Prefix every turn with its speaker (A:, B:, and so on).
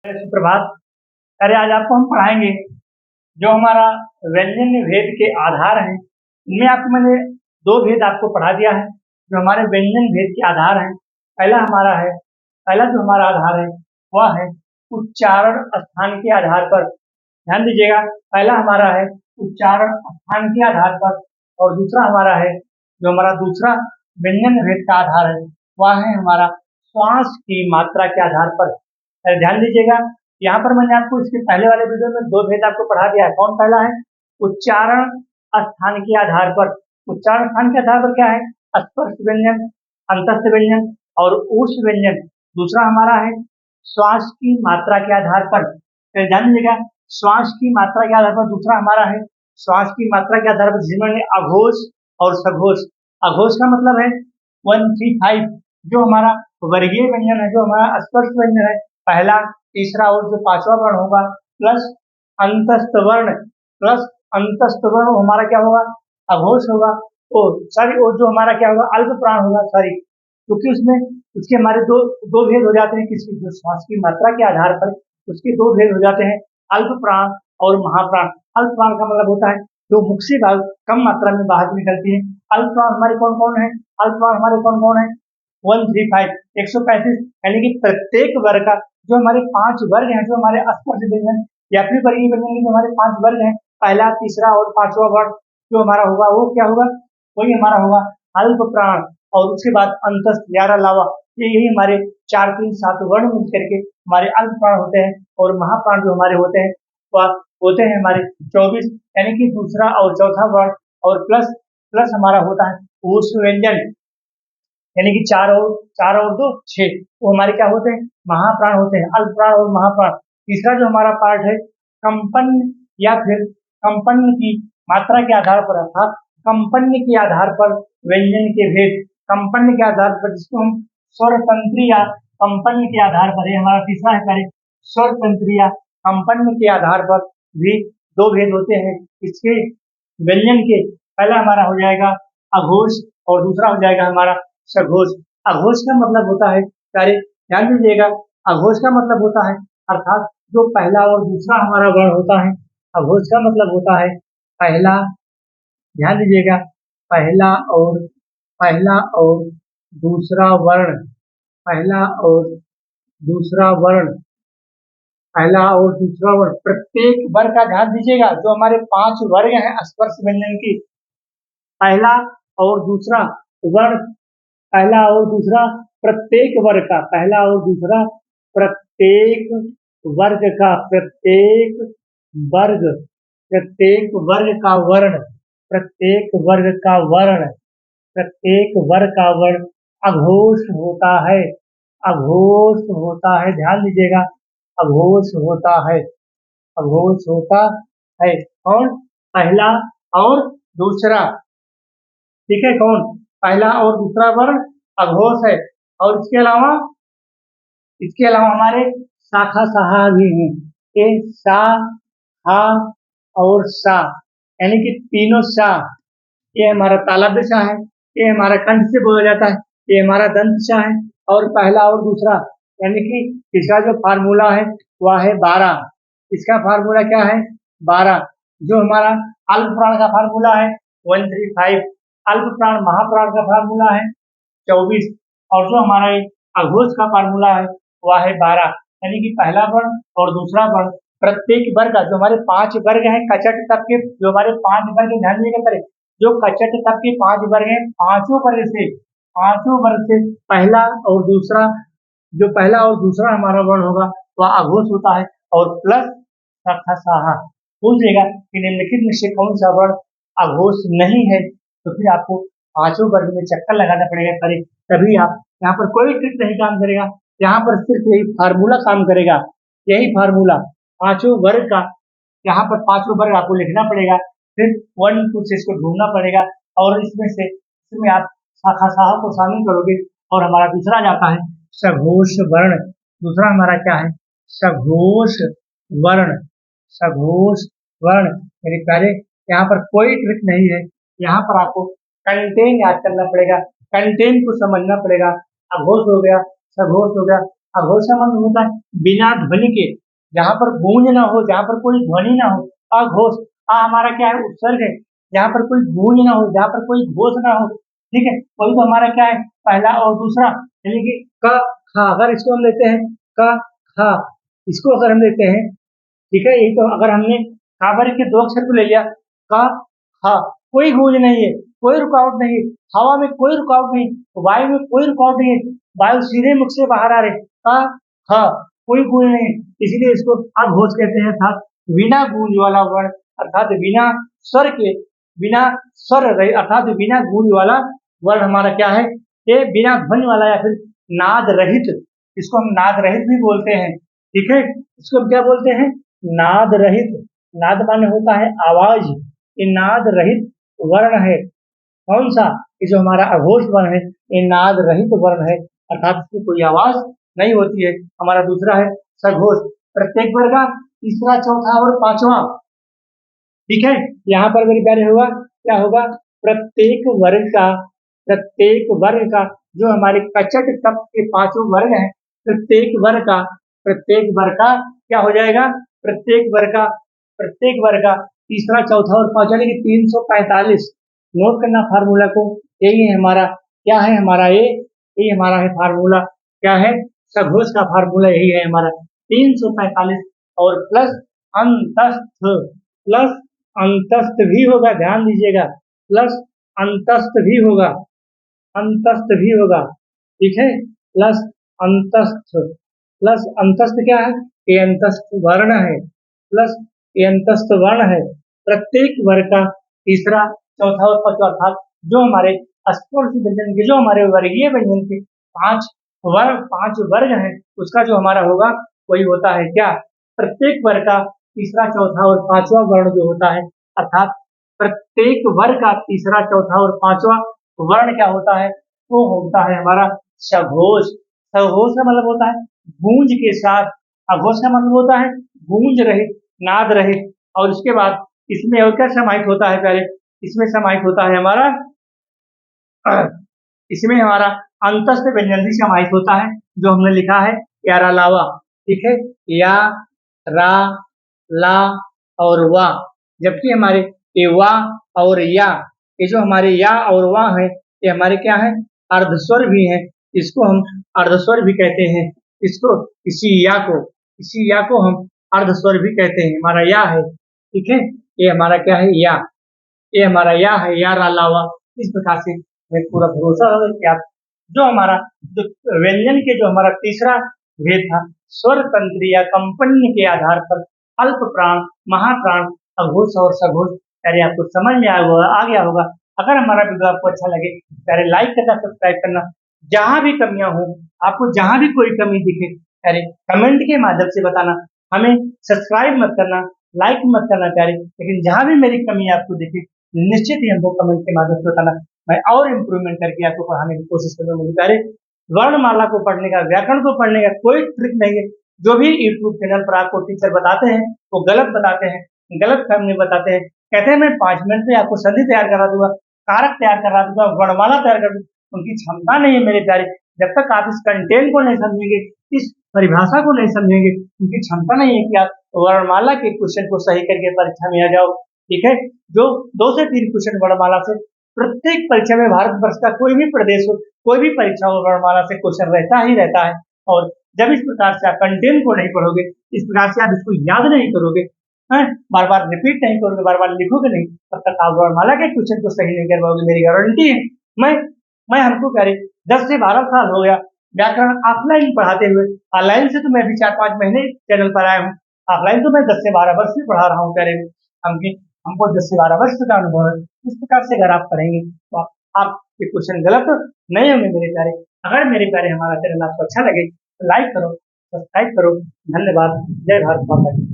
A: सुप्रभात। अरे आज आपको हम पढ़ाएंगे जो हमारा व्यंजन भेद के आधार हैं। इनमें आपको मैंने दो भेद आपको पढ़ा दिया है जो हमारे व्यंजन भेद के आधार हैं। पहला जो हमारा आधार है वह है उच्चारण स्थान के आधार पर। ध्यान दीजिएगा, पहला हमारा है उच्चारण स्थान के आधार पर और दूसरा हमारा है जो हमारा दूसरा व्यंजन भेद का आधार है वह है हमारा श्वास की मात्रा के आधार पर। ध्यान दीजिएगा, यहाँ पर मैंने आपको इसके पहले वाले वीडियो में दो भेद आपको पढ़ा दिया है। कौन पहला है? उच्चारण स्थान के आधार पर। उच्चारण स्थान के आधार पर क्या है? स्पर्श व्यंजन, अंतस्थ व्यंजन और ऊष्ठ व्यंजन। दूसरा हमारा है श्वास की मात्रा के आधार पर। ध्यान दीजिएगा, श्वास की मात्रा के आधार पर दूसरा हमारा है श्वास की मात्रा के आधार पर जिसमें अघोष और सघोष। अघोष का मतलब है 135 जो हमारा वर्गीय व्यंजन है, जो हमारा स्पर्श व्यंजन है, पहला, तीसरा और जो पांचवा वर्ण होगा प्लस अंतस्थ वर्ण हमारा क्या होगा? अघोष होगा। और जो हमारा क्या होगा? अल्प प्राण होगा। क्योंकि उसमें उसके हमारे दो भेद हो जाते हैं। किसी जो श्वास की मात्रा के आधार पर उसके दो भेद हो जाते हैं, अल्प प्राण और महाप्राण। अल्प प्राण का मतलब होता है जो मुख से कम मात्रा में बाहर निकलती है। अल्प प्राण हमारे कौन कौन है? अल्प प्राण हमारे कौन कौन है? 135 135 यानी कि प्रत्येक वर्ग का जो हमारे 5 वर्ग हैं, जो हमारे स्पर्श व्यंजन या फिर वर्गीय व्यंजन के जो हमारे 5 वर्ग हैं, पहला, तीसरा और पांचवा वर्ण जो हमारा होगा वो क्या होगा? वही हमारा होगा अल्प प्राण। और उसके बाद अंतस्थ, यार अलावा यही हमारे 4, 3, 7 वर्ण मिलकर के हमारे अल्प प्राण होते हैं। और महाप्राण जो हमारे होते हैं वह होते हैं हमारे 24 यानी कि दूसरा और चौथा वर्ण और प्लस हमारा होता है ऊष्ठ व्यंजन यानी कि 4 और 2 6। वो हमारे क्या होते हैं? महाप्राण होते हैं, अल्प प्राण और महाप्राण। तीसरा जो हमारा पार्ट है कंपन या फिर कंपन की मात्रा के आधार पर, अर्थात कंपन के आधार पर व्यंजन के भेद। कंपन के आधार पर जिसको हम स्वर तंत्री या कंपन के आधार पर, हमारा तीसरा है कार्य स्वर तंत्री या कंपन के आधार पर भी दो भेद होते हैं इसके व्यंजन के। पहला हमारा हो जाएगा अघोष और दूसरा हो जाएगा हमारा सघोष। अघोष का मतलब होता है कार्य, ध्यान दीजिएगा, अघोष का मतलब होता है अर्थात जो पहला और दूसरा हमारा वर्ण होता है। अघोष का मतलब होता है पहला, ध्यान दीजिएगा, पहला और दूसरा वर्ण, पहला और दूसरा वर्ण, पहला और दूसरा वर्ण, प्रत्येक वर्ग का ध्यान दीजिएगा। जो हमारे 5 वर्ग हैं स्पर्श व्यंजन की, पहला और दूसरा वर्ण, पहला और दूसरा प्रत्येक वर्ग का, पहला और दूसरा प्रत्येक वर्ग का, प्रत्येक वर्ग का वर्ण, प्रत्येक वर्ग का वर्ण, प्रत्येक वर्ग का वर्ण अघोष होता है। अघोष होता है, ध्यान दीजिएगा, अघोष होता है, अघोष होता है। और पहला और दूसरा, ठीक है, कौन? पहला और दूसरा वर्ण अघोष है। और इसके अलावा हमारे शाखा साहा भी हैं। ये सा, हा और सा यानी कि तीनों सा। ये हमारा तालव्य सा है, ये हमारा कंठ से बोला जाता है, ये हमारा दंत सा है। और पहला और दूसरा यानी कि इसका जो फार्मूला है वह है 12। इसका फार्मूला क्या है? 12। जो हमारा अल्प प्राण का फार्मूला है 135, अल्प प्राण महाप्राण का फार्मूला है 24 और जो हमारा अघोष का फार्मूला है वह है 12। यानी कि पहला वर्ण और दूसरा वर्ण प्रत्येक वर्ग का, जो हमारे 5 वर्ग हैं कचट तक के, जो हमारे 5 वर्ग, ध्यान दीजिएगा, जो कचट तक के 5 वर्ग हैं, पांचों वर्ग से पहला और दूसरा, जो पहला और दूसरा हमारा वर्ण होगा वह अघोष होता है। और प्लस शाखा साहा। पूछेगा कि निम्नलिखित में से कौन सा वर्ण अघोष नहीं है, तो फिर आपको पांचों वर्ग में चक्कर लगाना पड़ेगा करें, तभी आप यहाँ पर कोई ट्रिक नहीं काम करेगा। यहाँ पर सिर्फ यही फार्मूला काम करेगा, यही फार्मूला पांचों वर्ग का। यहाँ पर पांचों वर्ग आपको लिखना पड़ेगा, फिर 1, 2 से इसको ढूंढना पड़ेगा और इसमें आप शाखा साहा को शामिल करोगे और हमारा दूसरा जाता है सघोष वर्ण। दूसरा हमारा क्या है? सघोष वर्ण, सघोष वर्ण। मेरे प्यारे, यहाँ पर कोई ट्रिक नहीं है, यहाँ पर आपको कंटेन याद करना पड़ेगा, कंटेन को समझना पड़ेगा। अघोष हो गया, सघोष हो गया, अघोष का मतलब होता है बिना ध्वनि के, जहाँ पर गूंज ना हो, जहाँ पर कोई ध्वनि ना हो। अघोष, आ हमारा क्या है, उपसर्ग है, जहाँ पर कोई गूंज ना हो, जहाँ पर कोई घोष ना हो, ठीक है, वही तो हमारा क्या है, पहला। और दूसरा यानी कि क खा, अगर इसको हम लेते हैं क खा, इसको अगर हम लेते हैं, ठीक है, यही तो अगर हमने काबर के दो अक्षर को ले लिया का हा, कोई गूंज नहीं है, कोई रुकावट नहीं है, हवा में कोई रुकावट नहीं, वायु में कोई रुकावट नहीं है, वायु सीधे मुख से बाहर आ रहे, का हा, कोई गूंज नहीं है, इसीलिए इसको अघोष कहते हैं, अर्थात बिना गूंज वाला वर्ण, अर्थात बिना स्वर के, बिना स्वर रहित, अर्थात बिना गूंज वाला वर्ण हमारा क्या है, ये बिना ध्वनि वाला या फिर नाद रहित, इसको हम नाद रहित भी बोलते हैं, ठीक है, इसको हम क्या बोलते हैं, नाद रहित। नाद माने होता है आवाज, ये नाद रहित वर्ण है। कौन सा, ये जो हमारा अघोष वर्ण है, ये नाद रहित वर्ण है, अर्थात इसकी कोई आवाज नहीं होती है। हमारा दूसरा है सघोष, प्रत्येक वर्ग का तीसरा, चौथा और पांचवा, ठीक है, यहाँ पर मेरे प्यारे होगा क्या होगा, प्रत्येक वर्ग का, प्रत्येक वर्ग का, जो हमारे कचट तप के पांचों वर्ग हैं, प्रत्येक वर्ग का, प्रत्येक वर्ग का क्या हो जाएगा, प्रत्येक वर्ग का, प्रत्येक वर्ग का तीसरा, चौथा और पांचवा, यानी कि 345। नोट करना फार्मूला को, यही है हमारा, क्या है हमारा ये, यही हमारा है फार्मूला, क्या है, सघोष का फार्मूला यही है हमारा 345, और प्लस अंतस्थ, प्लस अंतस्थ भी होगा, ध्यान दीजिएगा, प्लस अंतस्थ भी होगा, अंतस्थ भी होगा, ठीक है, प्लस अंतस्थ, प्लस अंतस्थ क्या है, ये अंतस्थ वर्ण है, प्लस ये अंतस्थ वर्ण है, प्रत्येक वर्ग का तीसरा, चौथा और पांचवा, अर्थात जो हमारे स्पर्श व्यंजन के, जो हमारे वर्गीय व्यंजन के पांच वर्ग हैं, उसका जो हमारा होगा वही होता है क्या, प्रत्येक वर्ग का तीसरा, चौथा और पांचवा वर्ण जो होता है, अर्थात प्रत्येक वर्ग का तीसरा, चौथा और पांचवा वर्ण क्या होता है, वो होता है हमारा सघोष। सघोष का मतलब होता है गूंज के साथ, अघोष का मतलब होता है गूंज रहित, नाद रहित, और उसके बाद इसमें और क्या समाहित होता है, पहले इसमें समाहित होता है हमारा, इसमें हमारा अंतस्थ व्यंजन भी समाहित होता है, जो हमने लिखा है यारा लावा, ठीक है, या, रा, ला और वा, जबकि हमारे ये वा और या, ये जो हमारे या और वा है, ये हमारे क्या है, अर्धस्वर भी हैं, इसको हम अर्धस्वर भी कहते हैं, इसको, इसी या को हम अर्धस्वर भी कहते हैं, हमारा या है, ठीक है, ये हमारा क्या है, या, ये हमारा या है, या रा लावा। इस प्रकार से हमें पूरा भरोसा है कि आप जो हमारा जो व्यंजन के जो हमारा तीसरा भेद था, स्वर तंत्र या कंपन के आधार पर अल्प प्राण, महाप्राण, अघोष और सघोष, पहले आपको समझ में आ गया होगा। अगर हमारा वीडियो आपको अच्छा लगे, पहले लाइक करना, सब्सक्राइब करना, जहां भी कमियां हो, आपको जहां भी कोई कमी दिखे, पहले कमेंट के माध्यम से बताना, हमें सब्सक्राइब मत करना, लाइक मत करना प्यारे, लेकिन जहां भी मेरी कमी आपको दिखे, निश्चित ही हमको कमेंट के माध्यम से बताना, मैं और इम्प्रूवमेंट करके आपको पढ़ाने की कोशिश करूंगा। मेरे प्यारे, वर्णमाला को पढ़ने का, व्याकरण को पढ़ने का कोई ट्रिक नहीं है, जो भी यूट्यूब चैनल पर आपको टीचर बताते हैं वो गलत बताते हैं, गलत फहमी बताते हैं, कहते हैं मैं 5 मिनट में आपको संधि तैयार करा दूंगा, कारक तैयार करा दूंगा, वर्णमाला तैयार कर दूंगा, उनकी क्षमता नहीं है मेरे प्यारे। जब तक आप इस कंटेंट को नहीं समझेंगे, इस परिभाषा को नहीं समझेंगे, उनकी क्षमता नहीं है कि आप वर्णमाला के क्वेश्चन को सही करके परीक्षा में आ जाओ, ठीक है, जो 2 से 3 क्वेश्चन वर्णमाला से प्रत्येक परीक्षा में, भारत वर्ष का कोई भी प्रदेश हो, कोई भी परीक्षा हो, वर्णमाला से क्वेश्चन रहता ही रहता है। और जब इस प्रकार से आप कंटेंट को नहीं पढ़ोगे, इस प्रकार से आप इसको याद नहीं करोगे, बार बार रिपीट नहीं करोगे, बार बार लिखोगे नहीं, तब तक आप वर्णमाला के क्वेश्चन को सही नहीं कर पाओगे, मेरी गारंटी है। मैं हमको कह रही 10 से 12 साल हो गया व्याकरण ऑफलाइन पढ़ाते हुए, ऑनलाइन से तो मैं भी 4-5 महीने चैनल पर आया हूँ, ऑफलाइन तो मैं 10 से 12 वर्ष से पढ़ा रहा हूँ, कह रहे हमको 10 से 12 वर्ष का अनुभव है। इस प्रकार से अगर आप पढ़ेंगे तो आपके क्वेश्चन गलत नहीं होंगे मेरे प्यारे। अगर मेरे प्यारे हमारा चैनल आपको अच्छा लगे तो लाइक करो, सब्सक्राइब करो। धन्यवाद। जय भारत माता की।